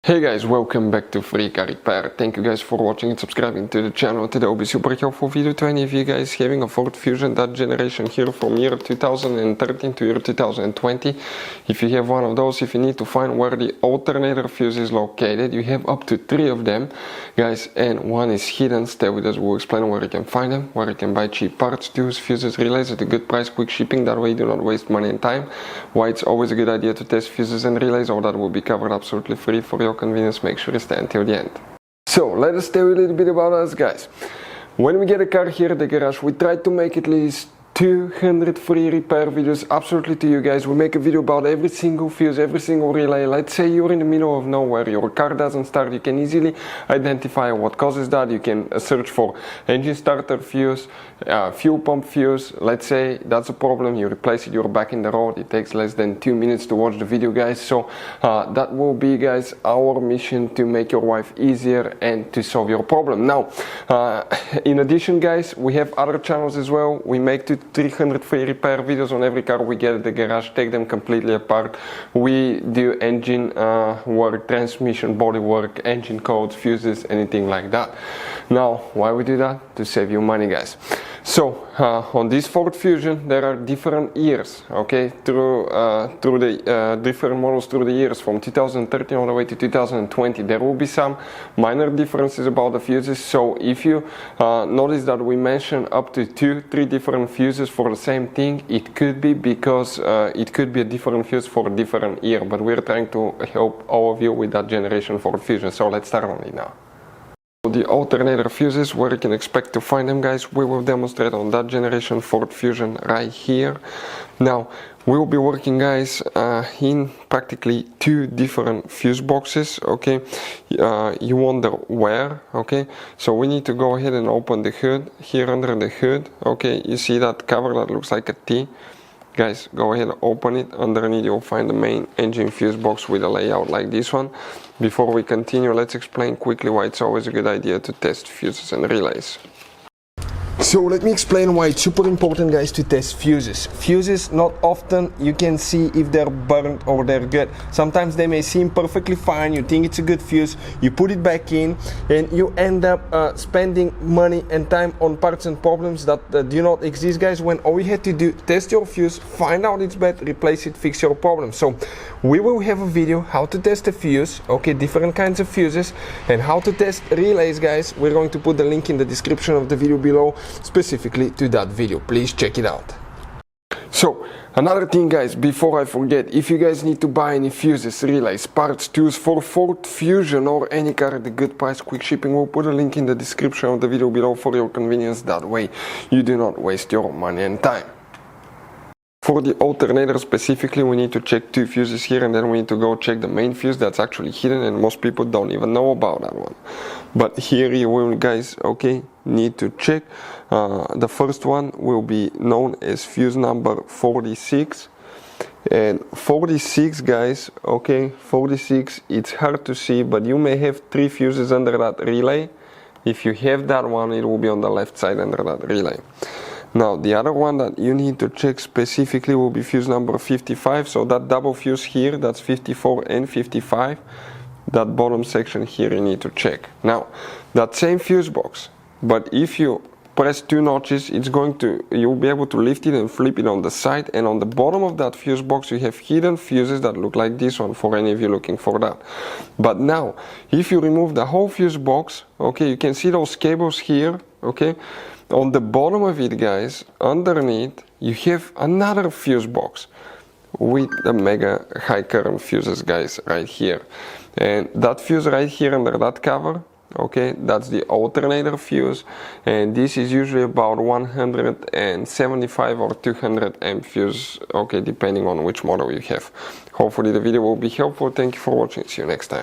Hey guys, welcome back to Free Car Repair. Thank you guys for watching and subscribing to the channel. Today will be super helpful video to any of you guys having a Ford Fusion, that generation here from year 2013 to year 2020. If you have one of those, if you need to find where the alternator fuse is located, you have up to 3 of them, guys, and one is hidden. Stay with us, we'll explain where you can find them, where you can buy cheap parts, tools, fuses, relays at a good price, quick shipping, that way you do not waste money and time. Why it's always a good idea to test fuses and relays, all that will be covered absolutely free for your convenience. Make sure you stay until the end. So let us tell you a little bit about us, guys. When we get a car here at the garage, we try to make at least 200 free repair videos absolutely to you guys. We make a video about every single fuse, every single relay. Let's say you're in the middle of nowhere, your car doesn't start, you can easily identify what causes that. You can search for engine starter fuse, fuel pump fuse. Let's say that's a problem, you replace it, you're back in the road. It takes less than 2 minutes to watch the video, guys. So that will be, guys, our mission to make your life easier and to solve your problem. Now, in addition, guys, we have other channels as well. We make 300 free repair videos on every car we get at the garage, take them completely apart. We do engine work, transmission, body work, engine codes, fuses, anything like that. Now, why we do that? To save you money, guys. So on this Ford Fusion there are different years, okay, through the different models through the years from 2013 all the way to 2020. There will be some minor differences about the fuses. So if you notice that we mention up to 2-3 different fuses for the same thing, it could be because it could be a different fuse for a different year, but we're trying to help all of you with that generation Ford Fusion. So let's start on it now. The alternator fuses, where you can expect to find them, guys, we will demonstrate on that generation Ford Fusion right here. Now we will be working, guys, in practically 2 different fuse boxes, okay. You wonder where, okay, so we need to go ahead and open the hood. Here under the hood, okay, you see that cover that looks like a T. Guys, go ahead and open it. Underneath you'll find the main engine fuse box with a layout like this one. Before we continue, let's explain quickly why it's always a good idea to test fuses and relays. So let me explain why it's super important, guys, to test fuses. Fuses, not often you can see if they're burnt or they're good. Sometimes they may seem perfectly fine, you think it's a good fuse, you put it back in and you end up spending money and time on parts and problems that do not exist, guys, when all you had to do, test your fuse, find out it's bad, replace it, fix your problem. So we will have a video how to test a fuse, okay, different kinds of fuses, and how to test relays, guys. We're going to put the link in the description of the video below specifically to that video. Please check it out. So another thing, guys, before I forget, if you guys need to buy any fuses, relays, parts, tools for Ford Fusion or any car at a good price, quick shipping, we'll put a link in the description of the video below for your convenience. That way you do not waste your money and time. For the alternator specifically, we need to check 2 fuses here, and then we need to go check the main fuse that's actually hidden, and most people don't even know about that one. But here you will, guys, okay, need to check. The first one will be known as fuse number 46. And 46, guys, okay, 46, it's hard to see, but you may have 3 fuses under that relay. If you have that one, it will be on the left side under that relay. Now the other one that you need to check specifically will be fuse number 55. So that double fuse here, that's 54 and 55. That bottom section here you need to check. Now that same fuse box, but if you press 2 notches, it's going to, you'll be able to lift it and flip it on the side, and on the bottom of that fuse box you have hidden fuses that look like this one, for any of you looking for that. But now if you remove the whole fuse box, okay, you can see those cables here, okay. On the bottom of it, guys, underneath you have another fuse box with the mega high current fuses, guys, right here. And that fuse right here under that cover, okay, that's the alternator fuse, and this is usually about 175 or 200 amp fuse, okay, depending on which model you have. Hopefully the video will be helpful. Thank you for watching. See you next time.